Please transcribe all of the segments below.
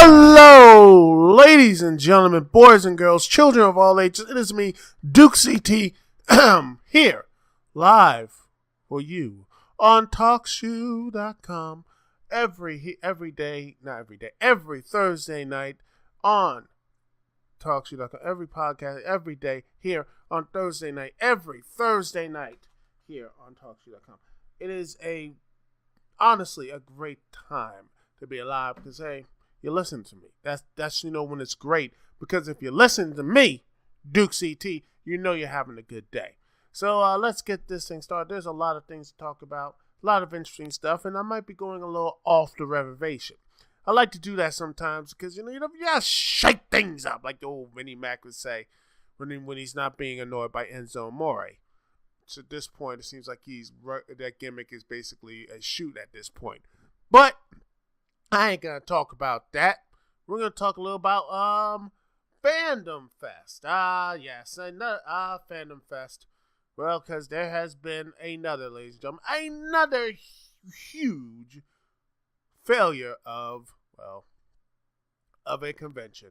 Hello, ladies and gentlemen, boys and girls, children of all ages. It is me, Dukect, here, live for you on TalkShoe.com every Thursday night on TalkShoe.com. Every podcast, every day here on Thursday night, every Thursday night here on TalkShoe.com. It is honestly a great time to be alive because, hey, you listen to me. That's when it's great, because if you listen to me, Dukect, you know you're having a good day. So let's get this thing started. There's a lot of things to talk about, a lot of interesting stuff, and I might be going a little off the reservation. I like to do that sometimes because you just shake things up, like the old Vinnie Mac would say when he's not being annoyed by Enzo Amore. So at this point, it seems like that gimmick is basically a shoot at this point. But I ain't gonna talk about that. We're gonna talk a little about Fandom Fest. Yes, another Fandom Fest. Well, because there has been another, ladies and gentlemen, another huge failure of a convention.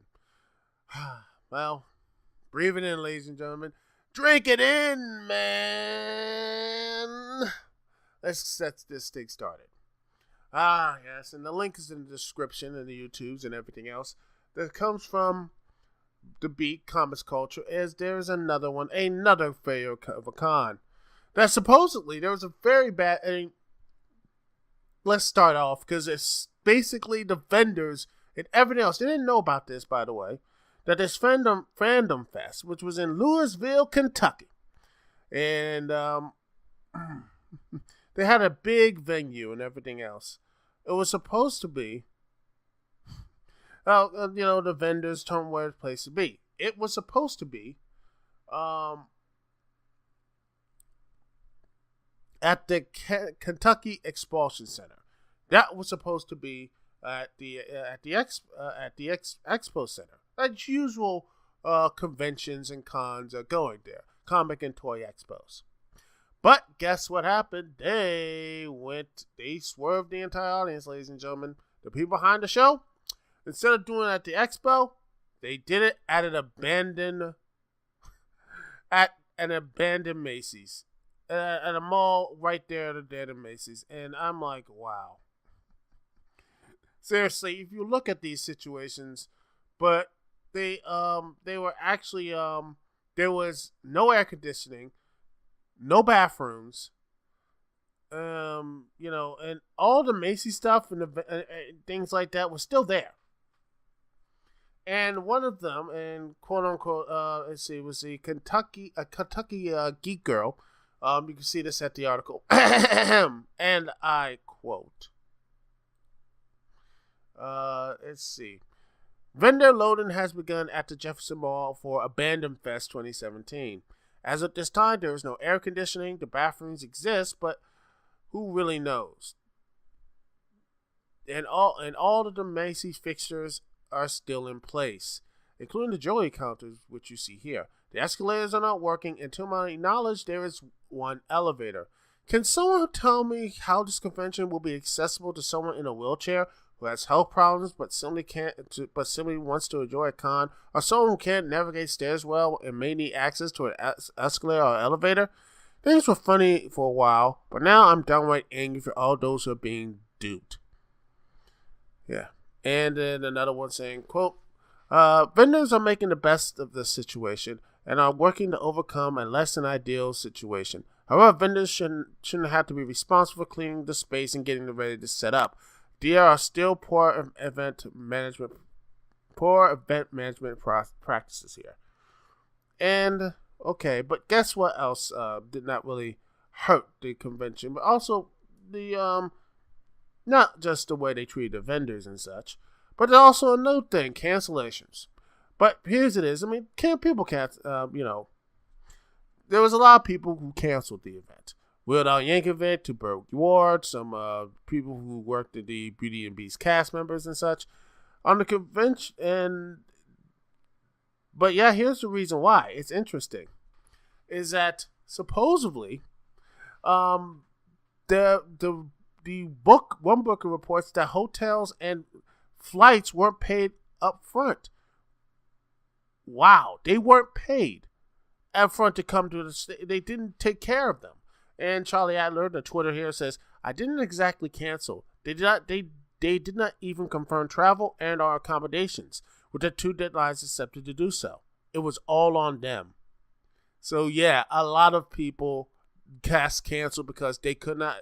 Well, breathe it in, ladies and gentlemen. Drink it in, man. Let's get this thing started. Yes, and the link is in the description and the YouTubes and everything else that comes from the Beat Comics Culture. As there's another failure of a con. That supposedly there was a very bad. Let's start off because it's basically the vendors and everything else. They didn't know about this, by the way, that this Fandom Fest, which was in Louisville, Kentucky, and they had a big venue and everything else. It was supposed to be, the vendors told them where the place to be. It was supposed to be at the Kentucky Expulsion Center. That was supposed to be at the Expo Center. As usual, conventions and cons are going there. Comic and toy expos. But guess what happened? They swerved the entire audience, ladies and gentlemen. The people behind the show, instead of doing it at the expo, they did it at an abandoned Macy's. At a mall right there at the Macy's. And I'm like, wow. Seriously, if you look at these situations, but they were actually there was no air conditioning, no bathrooms, and all the Macy's stuff and things like that was still there. And one of them, and quote unquote, was the Kentucky geek girl. You can see this at the article, and I quote. Let's see. Vendor loading has begun at the Jefferson Mall for Fandom Fest 2017. As of this time, there is no air conditioning. The bathrooms exist, but who really knows? And all of the Macy's fixtures are still in place, including the jewelry counters, which you see here. The escalators are not working, and to my knowledge, there is one elevator. Can someone tell me how this convention will be accessible to someone in a wheelchair who has health problems but simply wants to enjoy a con, or someone who can't navigate stairs well and may need access to an escalator or elevator? Things were funny for a while, but now I'm downright angry for all those who are being duped. Yeah. And then another one saying, quote, vendors are making the best of the situation and are working to overcome a less than ideal situation. However, vendors shouldn't have to be responsible for cleaning the space and getting it ready to set up. There are still poor event management practices here. And okay, but guess what else did not really hurt the convention, but also the not just the way they treated the vendors and such, but also another thing, cancellations. But here's it is. I mean, people can't. There was a lot of people who canceled the event. Weird Al Yankovic, to Burt Ward, some people who worked at the Beauty and Beast cast members and such on the convention. But yeah, here's the reason why. It's interesting. Is that supposedly one booker reports that hotels and flights weren't paid up front. Wow, they weren't paid up front to come to the state. They didn't take care of them. And Charlie Adler, the Twitter here, says, I didn't exactly cancel. They did not even confirm travel and our accommodations, with the 2 deadlines accepted to do so. It was all on them. So yeah, a lot of people canceled because they could not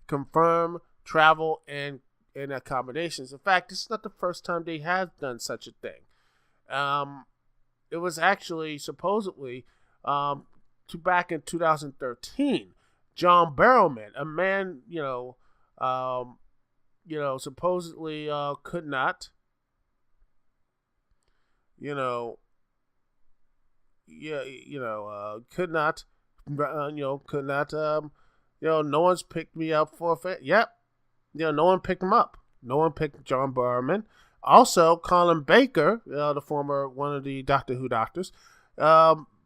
confirm travel and accommodations. In fact, this is not the first time they have done such a thing. It was actually supposedly back in 2013. John Barrowman, a man, supposedly could not, no one's picked me up for a fit. Yep. No one picked him up. No one picked John Barrowman. Also, Colin Baker, the former one of the Doctor Who doctors,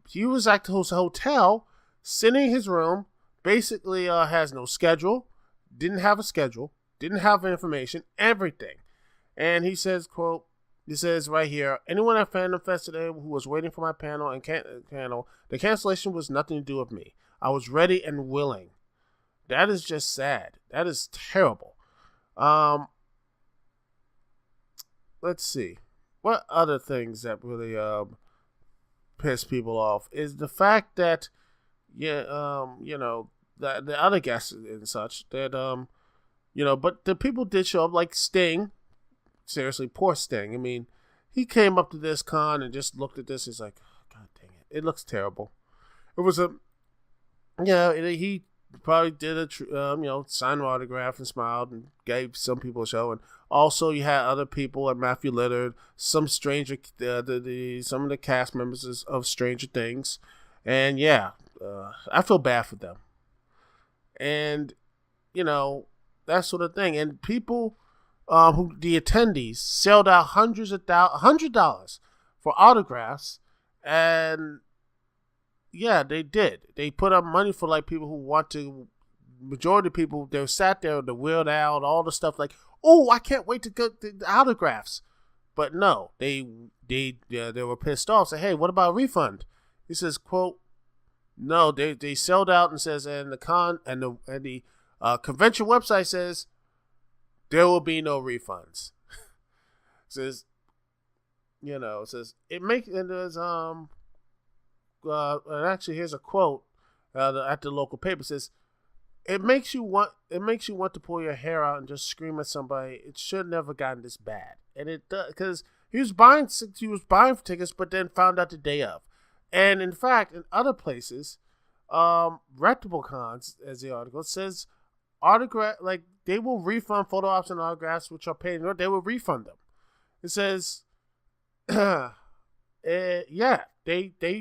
he was at his hotel, sitting in his room, basically has no schedule, didn't have a schedule, didn't have information, everything. And he says, quote, he says right here, anyone at Fandom Fest today who was waiting for my panel, the cancellation was nothing to do with me. I was ready and willing. That is just sad. That is terrible. Let's see. What other things that really piss people off is the fact that, the other guests and such, that, but the people did show up, like Sting. Seriously, poor Sting. I mean, he came up to this con and just looked at this. He's like, oh, God dang it. It looks terrible. It was he probably did a, signed an autograph and smiled and gave some people a show. And also you had other people like Matthew Lillard, some some of the cast members of Stranger Things. And yeah, I feel bad for them. And, that sort of thing. And people, the attendees sold out $100 for autographs. And yeah, they did. They put up money for like people who want to. Majority of people, they sat there with the wheeled out, all the stuff like, oh, I can't wait to get the autographs. But no, they were pissed off. Say, hey, what about a refund? He says, quote, no, they sold out, and says, and the convention website says there will be no refunds. Says, it says it makes, and there's and actually here's a quote at the local paper. It says, it makes you want to pull your hair out and just scream at somebody. It should never gotten this bad, and it does, because he was buying tickets, but then found out the day of. And in fact, in other places, reputable cons, as the article says, they will refund photo ops and autographs which are paid. They will refund them. It says, they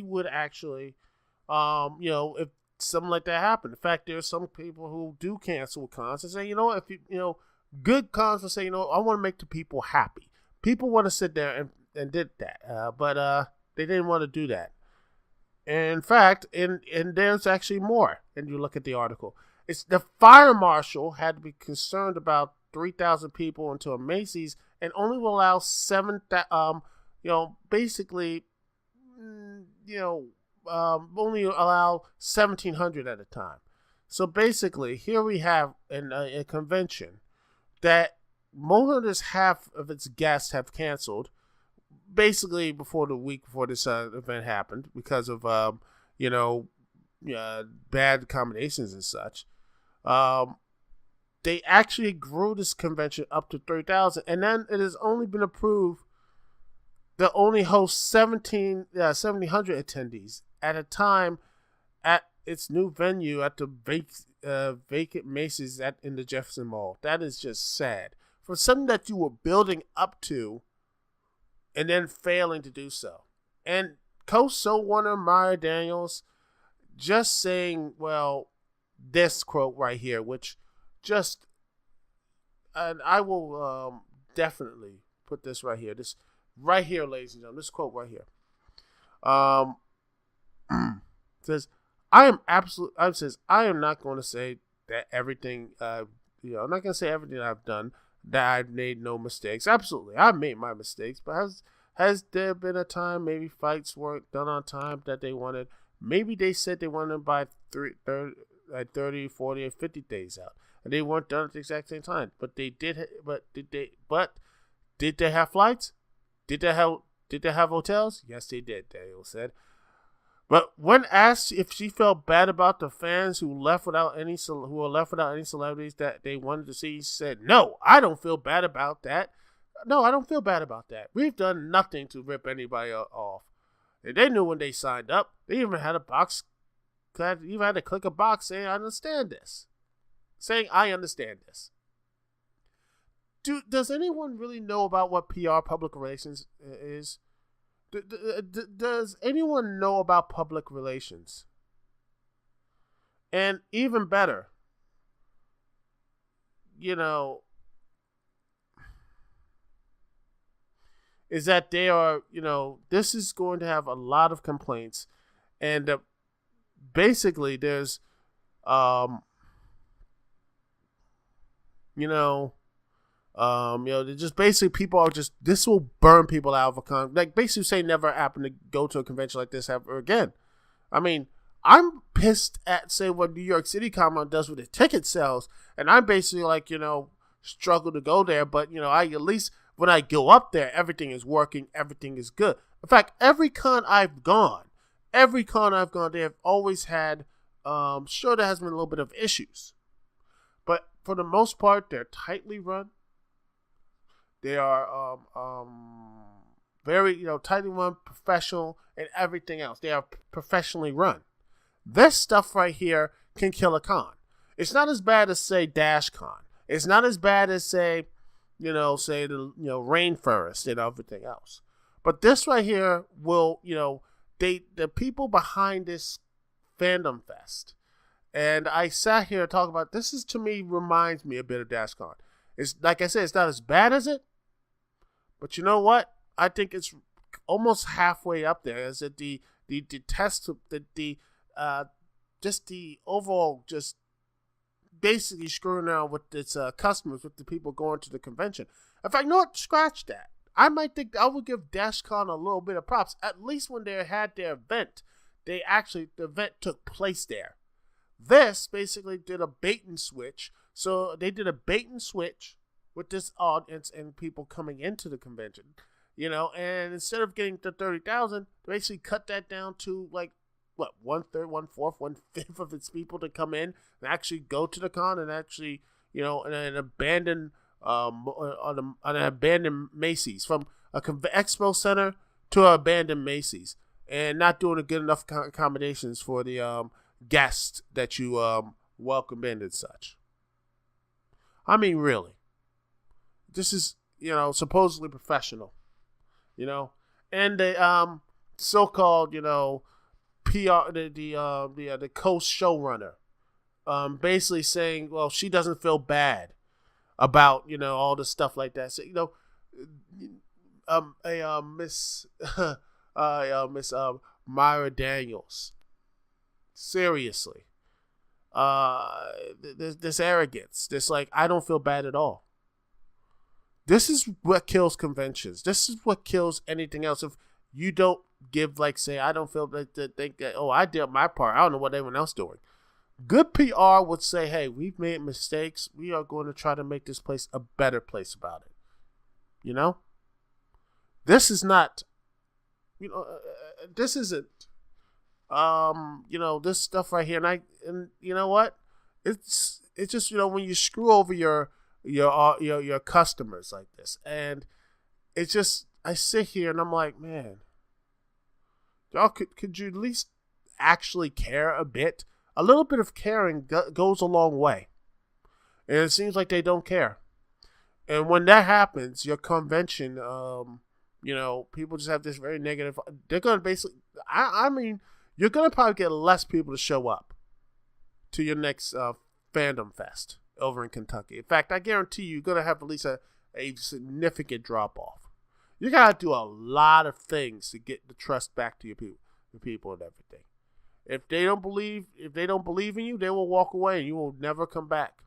would actually, if something like that happened. In fact, there are some people who do cancel cons and say, if good cons will say, I want to make the people happy. People want to sit there and did that, but they didn't want to do that. And in fact, and there's actually more. And you look at the article. It's the fire marshal had to be concerned about 3,000 into a Macy's and only will allow only allow 1,700 at a time. So basically, here we have a convention that more than half of its guests have canceled, basically before the week before this event happened because of bad accommodations and such. They actually grew this convention up to 3,000, and then it has only been approved to only host 1,700 attendees at a time at its new venue at the vacant Macy's in the Jefferson Mall. That is just sad. For something that you were building up to and then failing to do so. And co-showrunner Maya Daniels just saying, this quote right here, which just, and I will definitely put this right here. This right here, ladies and gentlemen, this quote right here. Says, I am not going to say that everything, I'm not going to say everything I've done. that I made no mistakes. Absolutely, I made my mistakes, but has there been a time maybe fights weren't done on time that they wanted? Maybe they said they wanted by 30, 40, or 50 days out, and they weren't done at the exact same time. But they did. But did they have flights? Did they have hotels? Yes, they did. Daniel said. But when asked if she felt bad about the fans who were left without any celebrities that they wanted to see, she said, "No, I don't feel bad about that. No, I don't feel bad about that. We've done nothing to rip anybody off. And they knew when they signed up. They even had a box. Even had to click a box saying, I understand this. Does anyone really know about what PR, public relations, is? Does anyone know about public relations? And even better, is that they are, this is going to have a lot of complaints. And basically there's, just basically people are just, this will burn people out of a con. Like basically say never happen to go to a convention like this ever again. I mean, I'm pissed at say what New York City Comic does with the ticket sales, and I'm basically like, struggle to go there, but I at least when I go up there, everything is working, everything is good. In fact, every con I've gone, they have always had, sure there has been a little bit of issues, but for the most part, they're tightly run. They are very, tightly run, professional, and everything else. They are professionally run. This stuff right here can kill a con. It's not as bad as, say, Dashcon. It's not as bad as, say the Rainforest and everything else. But this right here will, the people behind this Fandom Fest, and I sat here and talked about this. To me reminds me a bit of Dashcon. It's like I said, it's not as bad as it, but you know what? I think it's almost halfway up there. Is it the test, just the overall, just basically screwing around with its customers, with the people going to the convention. In fact, scratch that. I might think I would give Dashcon a little bit of props. At least when they had their event, the event took place there. This basically did a bait and switch. So they did a bait and switch with this audience and people coming into the convention, and instead of getting to 30,000, they basically cut that down to like, what, 1/3, 1/4, 1/5 of its people to come in and actually go to the con and actually, in an abandoned, on an abandoned Macy's, from a expo center to an abandoned Macy's, and not doing a good enough accommodations for the guests that you welcome in and such. I mean, really, this is, supposedly professional, and the so-called, PR, the Coast showrunner, basically saying, well, she doesn't feel bad about, all the stuff like that. So, Miss Myra Daniels, seriously. This arrogance, this like, I don't feel bad at all. This is what kills conventions. This is what kills anything else. If you don't give, like, say, I don't feel like to think that, oh, I did my part, I don't know what everyone else doing. Good PR would say, hey, we've made mistakes. We are going to try to make this place a better place about it. This is not, this isn't, this stuff right here. And you know what? It's just, when you screw over your customers like this, and it's just, I sit here and I'm like, man, y'all could you at least actually care a bit? A little bit of caring goes a long way. And it seems like they don't care. And when that happens, your convention, people just have this very negative. They're going to basically, I mean, you're going to probably get less people to show up to your next Fandom Fest over in Kentucky. In fact, I guarantee you're going to have at least a significant drop-off. You got to do a lot of things to get the trust back to your people and everything. If they don't believe in you, they will walk away and you will never come back.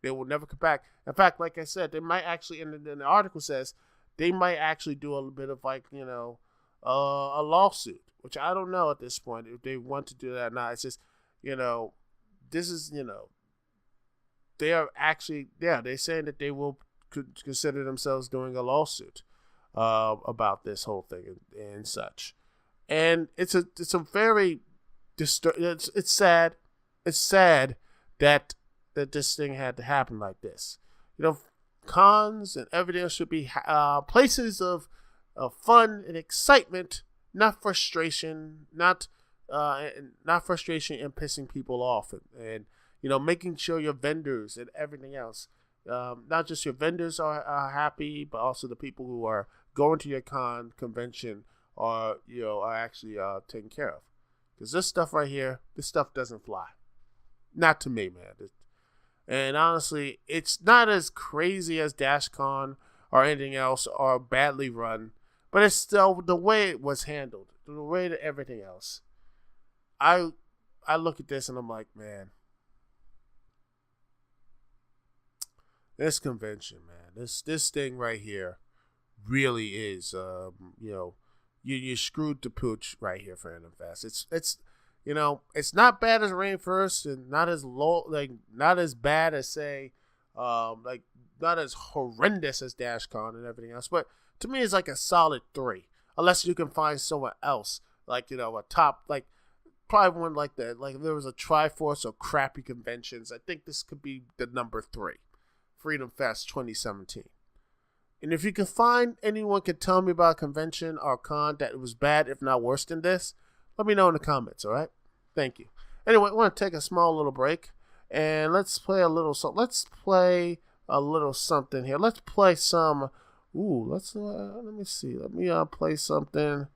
They will never come back. In fact, like I said, they might actually, in the article says, they might actually do a little bit of like, a lawsuit, which I don't know at this point if they want to do that or not. It's just, this is, they are actually, they're saying that they will consider themselves doing a lawsuit about this whole thing and such. And it's a very it's sad. It's sad that this thing had to happen like this. Cons and everything else should be places of fun and excitement, not frustration, not frustration and pissing people off, and making sure your vendors and everything else, not just your vendors are happy, but also the people who are going to your convention are actually taken care of. Because this stuff right here, this stuff doesn't fly. Not to me, man. And honestly, it's not as crazy as Dashcon or anything else or badly run, but it's still the way it was handled, the way that everything else. I look at this and I'm like, man, this convention, man, this thing right here really is, you screwed the pooch right here for Fandom Fest. It's not bad as Rainforest and not as low, not as bad as say, not as horrendous as Dashcon and everything else. But to me, it's like a solid 3, unless you can find someone else, a top, probably one like that. Like if there was a Triforce or crappy conventions, I think this could be the number 3, Freedom Fest 2017. And if you can find anyone can tell me about a convention or con that was bad, if not worse than this, let me know in the comments, all right? Thank you. Anyway, I want to take a small little break, and let's play a little something here. Let's play some, let me see. Let me play something.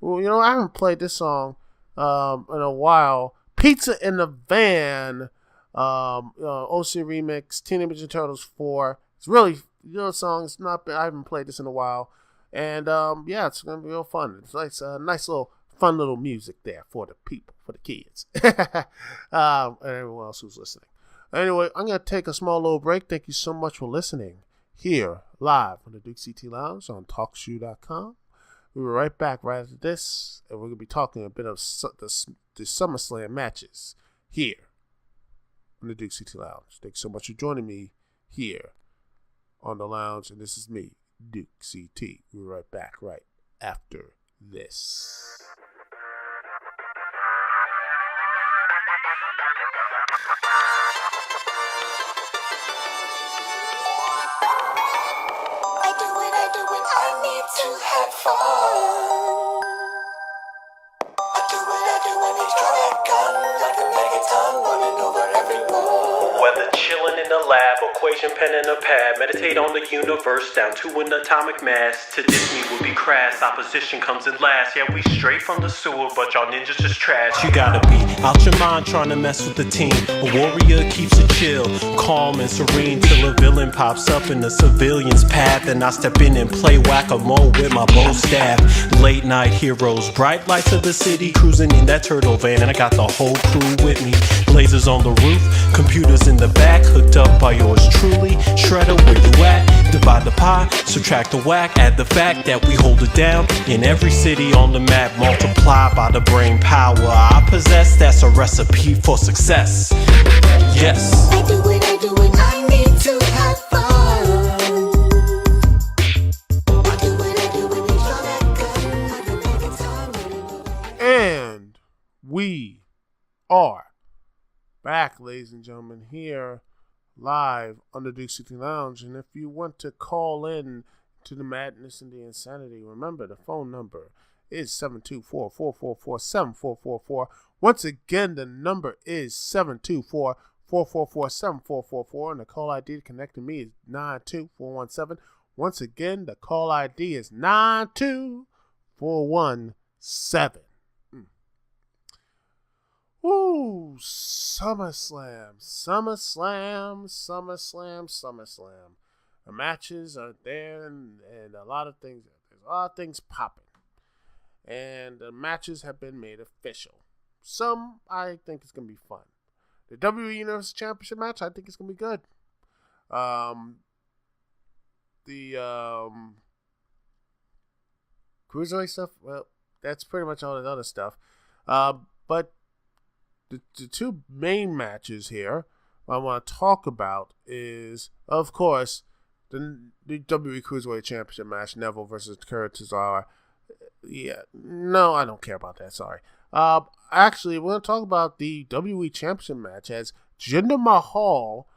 Ooh, I haven't played this song in a while. Pizza in the Van, OC Remix, Teenage Mutant Ninja Turtles 4. It's really, song. It's not bad. I haven't played this in a while. And, it's going to be real fun. It's nice, nice little, fun little music there for the people, for the kids. And everyone else who's listening. Anyway, I'm going to take a small little break. Thank you so much for listening here live on the Dukect Lounge on TalkShoe.com. We'll be right back right after this. And we're going to be talking a bit of the SummerSlam matches here on the Dukect Lounge. Thanks so much for joining me here on the lounge, and this is me, Dukect. We'll be right back right after this. I need to have fun. I do it, each draw that gun like a megaton running over everyone. Whether chilling in the lab, equation pen and a pad, meditate on the universe down to an atomic mass. To diss me would be crass, opposition comes in last. Yeah, we straight from the sewer, but y'all ninjas just trash. You gotta be out your mind trying to mess with the team. A warrior keeps it chill, calm and serene, till a villain pops up in the civilian's path. And I step in and play whack-a-mole with my bow staff. Late night heroes, bright lights of the city, cruising in that turtle van, and I got the whole crew with me. Lasers on the roof, computers in the back, hooked up by yours truly. Shredder, where you at? Divide the pie, subtract the whack, add the fact that we hold it down in every city on the map. Multiply by the brain power I possess, that's a recipe for success. Yes. I do it, I need to have fun. I do it, each draw that gun like a megaton. And we are back, ladies and gentlemen, here live on the Dukect Lounge. And if you want to call in to the madness and the insanity, remember the phone number is 724-444-7444. Once again, the number is 724-444-7444, and the call ID to connect to me is 92417. Once again, the call ID is 92417. Ooh, SummerSlam. The matches are there, and a lot of things. There's a lot of things popping, and the matches have been made official. Some I think is gonna be fun. The WWE Universal Championship match, I think it's gonna be good. The cruiserweight stuff, well, that's pretty much all the other stuff. But the two main matches here I want to talk about is, of course, the WWE Cruiserweight Championship match, Neville versus Cesaro. Yeah, no, I don't care about that. Sorry. Actually, we're going to talk about the WWE Championship match as Jinder Mahal,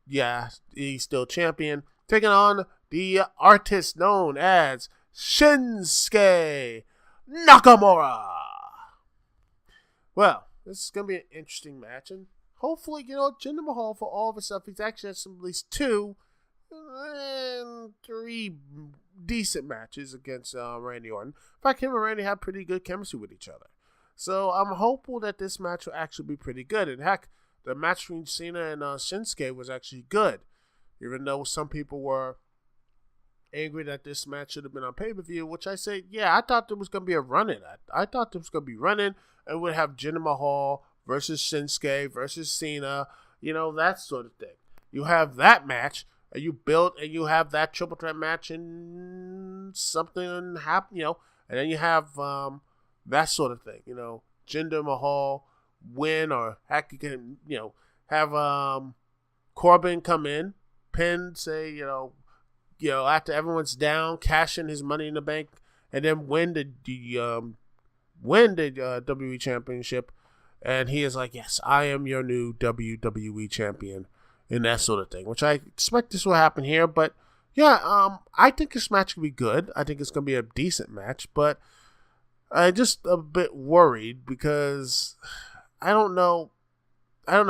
yeah, he's still champion, taking on the artist known as Shinsuke Nakamura. Well, this is going to be an interesting match, and hopefully, Jinder Mahal, for all of his stuff, he's actually had at least 2 and 3 decent matches against Randy Orton. In fact, him and Randy have pretty good chemistry with each other. So I'm hopeful that this match will actually be pretty good. And heck, the match between Cena and Shinsuke was actually good. Even though some people were angry that this match should have been on pay-per-view, which I say, yeah, I thought there was going to be a run-in. I thought there was going to be running, and we'd have Jinder Mahal versus Shinsuke versus Cena, that sort of thing. You have that match, and you build, and you have that triple threat match, and something happen, and then you have that sort of thing, Jinder Mahal win, or heck, you can, have Corbin come in, pin, say, after everyone's down, cash in his Money in the Bank, and then win the WWE Championship. And he is like, yes, I am your new WWE Champion, and that sort of thing, which I expect this will happen here. But, yeah, I think this match will be good. I think it's going to be a decent match, but I'm just a bit worried because I don't know how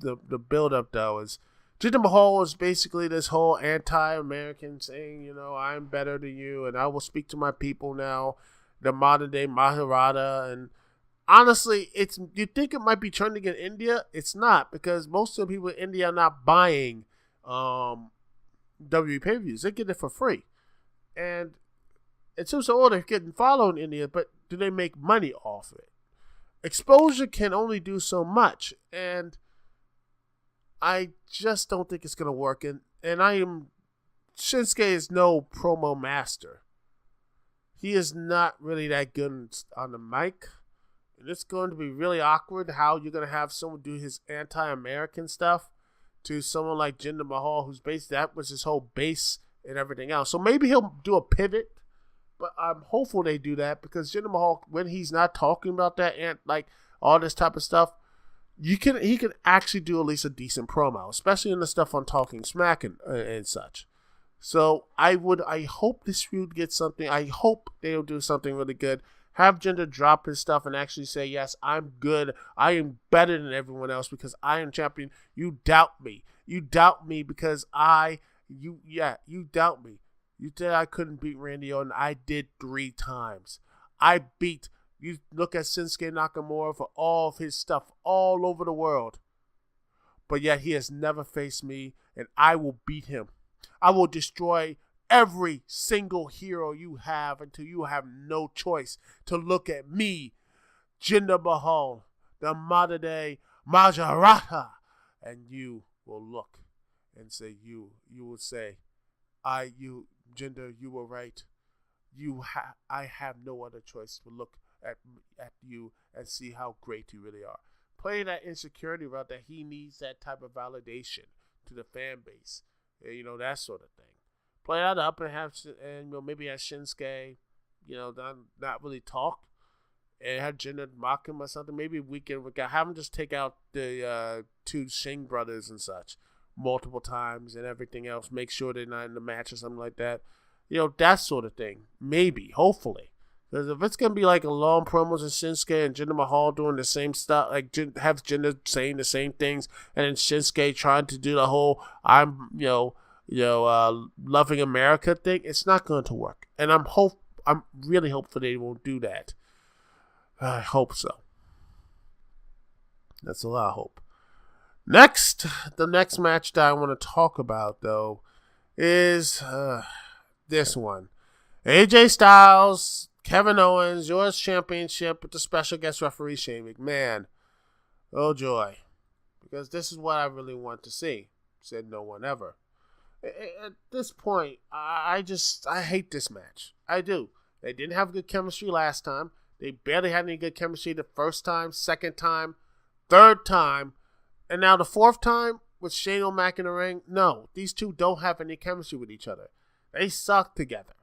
the build-up, though, is. Jinder Mahal is basically this whole anti-American saying, I'm better than you, and I will speak to my people now, the modern-day Maharata, and honestly, you think it might be trending in India? It's not, because most of the people in India are not buying WWE pay-per-views. They get it for free. And it seems so they're getting followed in India, but do they make money off it? Exposure can only do so much, and I just don't think it's going to work. And Shinsuke is no promo master. He is not really that good on the mic. And it's going to be really awkward how you're going to have someone do his anti-American stuff to someone like Jinder Mahal, who's that was his whole base and everything else. So maybe he'll do a pivot, but I'm hopeful they do that, because Jinder Mahal, when he's not talking about that and like all this type of stuff, he can actually do at least a decent promo, especially in the stuff on Talking Smack and such. So I hope this feud gets something. I hope they'll do something really good. Have Jinder drop his stuff and actually say, yes, I'm good. I am better than everyone else because I am champion. You doubt me. You doubt me because you doubt me. You said I couldn't beat Randy Orton. I did 3 times. You look at Shinsuke Nakamura for all of his stuff all over the world. But yet he has never faced me, and I will beat him. I will destroy every single hero you have until you have no choice to look at me, Jinder Mahal, the modern day Maharata, and you will look and say, you will say, Jinder, you were right. I have no other choice to look at you and see how great you really are. Playing that insecurity route, that he needs that type of validation to the fan base, that sort of thing. Play that up and maybe have Shinsuke, not really talk, and have Jinder mock him or something. Maybe we can have him just take out the 2 Singh brothers and such multiple times and everything else. Make sure they're not in the match or something like that. That sort of thing. Maybe, hopefully. Because if it's going to be like a long promos of Shinsuke and Jinder Mahal doing the same stuff, like have Jinder saying the same things, and then Shinsuke trying to do the whole I'm loving America thing, it's not going to work. And I'm really hopeful they won't do that. I hope so. That's a lot of hope. The next match that I want to talk about, though, is this one. AJ Styles, Kevin Owens, U.S. Championship with the special guest referee Shane McMahon. Oh, joy. Because this is what I really want to see. Said no one ever. At this point, I hate this match. I do. They didn't have good chemistry last time. They barely had any good chemistry the first time, second time, third time, and now the fourth time with Shane O'Mac in the ring. No, these two don't have any chemistry with each other. They suck together.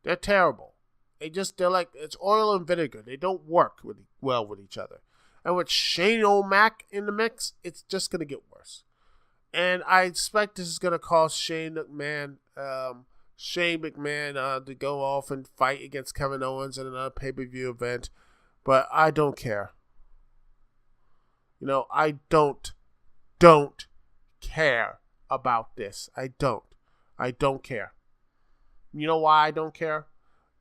They're terrible. They're like, it's oil and vinegar. They don't work well with each other. And with Shane O'Mac in the mix, it's just going to get worse. And I expect this is going to cause Shane McMahon to go off and fight against Kevin Owens in another pay-per-view event. But I don't care. I don't care about this. I don't care. You know why I don't care?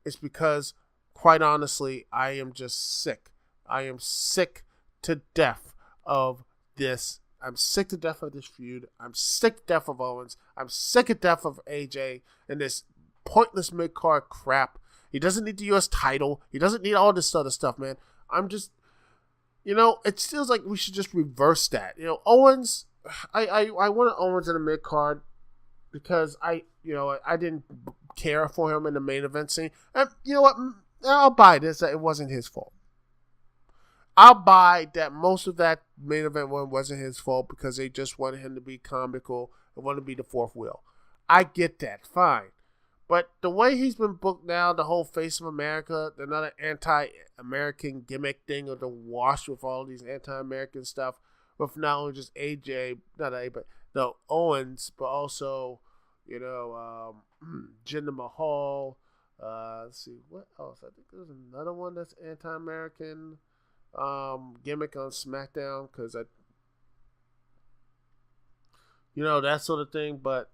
It's because, quite honestly, I am just sick. I am sick to death of this. I'm sick to death of this feud. I'm sick to death of Owens. I'm sick to death of AJ and this pointless mid-card crap. He doesn't need the U.S. title. He doesn't need all this other stuff, man. I'm just, it feels like we should just reverse that. Owens, I wanted Owens in the mid-card because I didn't care for him in the main event scene. And you know what? I'll buy this, that it wasn't his fault. I'll buy that most of that main event one wasn't his fault because they just wanted him to be comical and wanted to be the fourth wheel. I get that. Fine. But the way he's been booked now, the whole Face of America, another anti-American gimmick thing of the wash with all these anti-American stuff with not only just Owens, but also, Jinder Mahal. Let's see, what else? I think there's another one that's anti-American gimmick on SmackDown because that sort of thing, but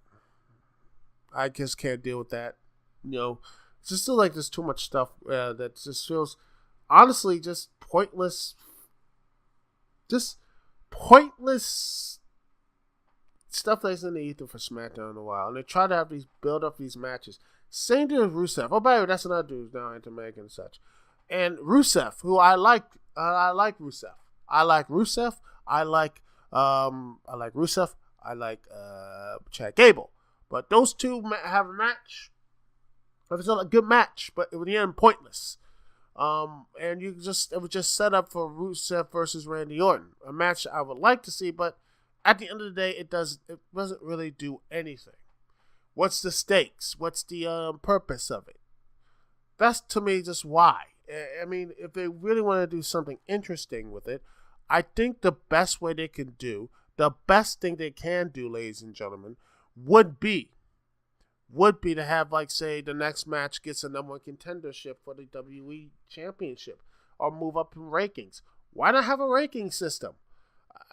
I just can't deal with that. It's just still like there's too much stuff that just feels honestly just pointless stuff that's in the ether for SmackDown in a while, and they try to build up these matches. Same thing with Rusev. Oh, by the way, that's another dude who's now anti-American and such. And Rusev, who I like Rusev. I like Rusev. I like Rusev. I like Chad Gable. But those two have a match. It was a good match, but it was in the end pointless. And it was just set up for Rusev versus Randy Orton, a match I would like to see, but at the end of the day, it doesn't really do anything. What's the stakes? What's the purpose of it? That's to me just why. I mean, if they really want to do something interesting with it, I think the best thing they can do, ladies and gentlemen, would be to have, like, say, the next match gets a number one contendership for the WWE Championship or move up in rankings. Why not have a ranking system?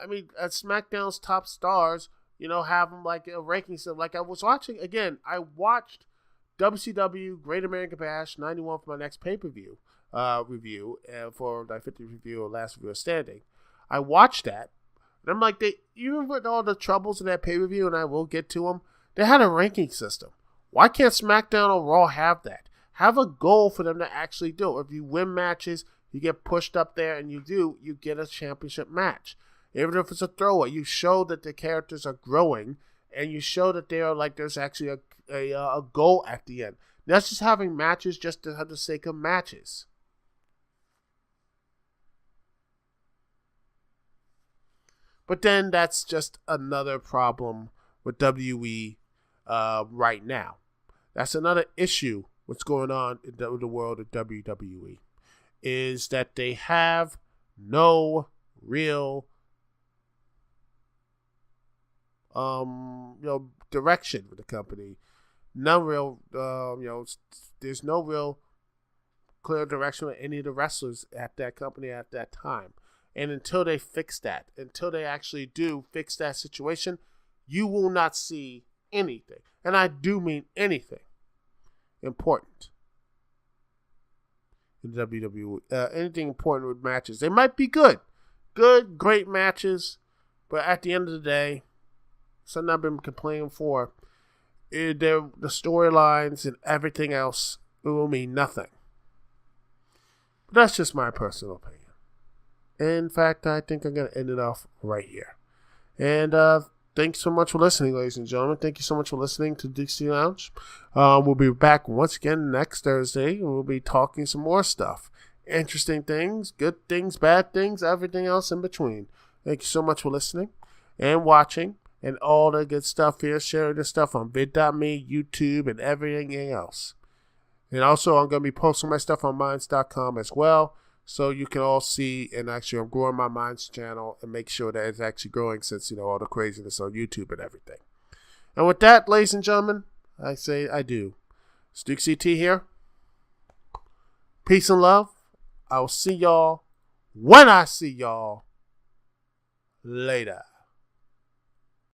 I mean, at SmackDown's top stars, have them like a ranking system. Like I was watching, again, I watched WCW Great American Bash 91 for my next pay-per-view review for my 50th review of Last Review Standing. I watched that, and I'm like, even with all the troubles in that pay-per-view, and I will get to them, they had a ranking system. Why can't SmackDown or Raw have that? Have a goal for them to actually do it. If you win matches, you get pushed up there, and you get a championship match. Even if it's a throwaway, you show that the characters are growing, and you show that they are like there's actually a goal at the end. That's just having matches just to have the sake of matches. But then that's just another problem with WWE right now. That's another issue what's going on in the world of WWE is that they have no real direction with the company. No real, there's no real clear direction with any of the wrestlers at that company at that time. And until they fix that, until they actually do fix that situation, you will not see anything. And I do mean anything important in WWE. Anything important with matches. They might be good, great matches, but at the end of the day, something I've been complaining for, the storylines and everything else, it will mean nothing. But that's just my personal opinion. In fact, I think I'm going to end it off right here. And thanks so much for listening, ladies and gentlemen. Thank you so much for listening to Dukect Lounge. We'll be back once again next Thursday, and we'll be talking some more stuff. Interesting things, good things, bad things, everything else in between. Thank you so much for listening and watching and all the good stuff here. Sharing this stuff on vid.me, YouTube, and everything else. And also, I'm going to be posting my stuff on minds.com as well. So you can all see, and actually I'm growing my Minds channel and make sure that it's actually growing since, all the craziness on YouTube and everything. And with that, ladies and gentlemen, I say I do. It's Duke CT here. Peace and love. I will see y'all when I see y'all later.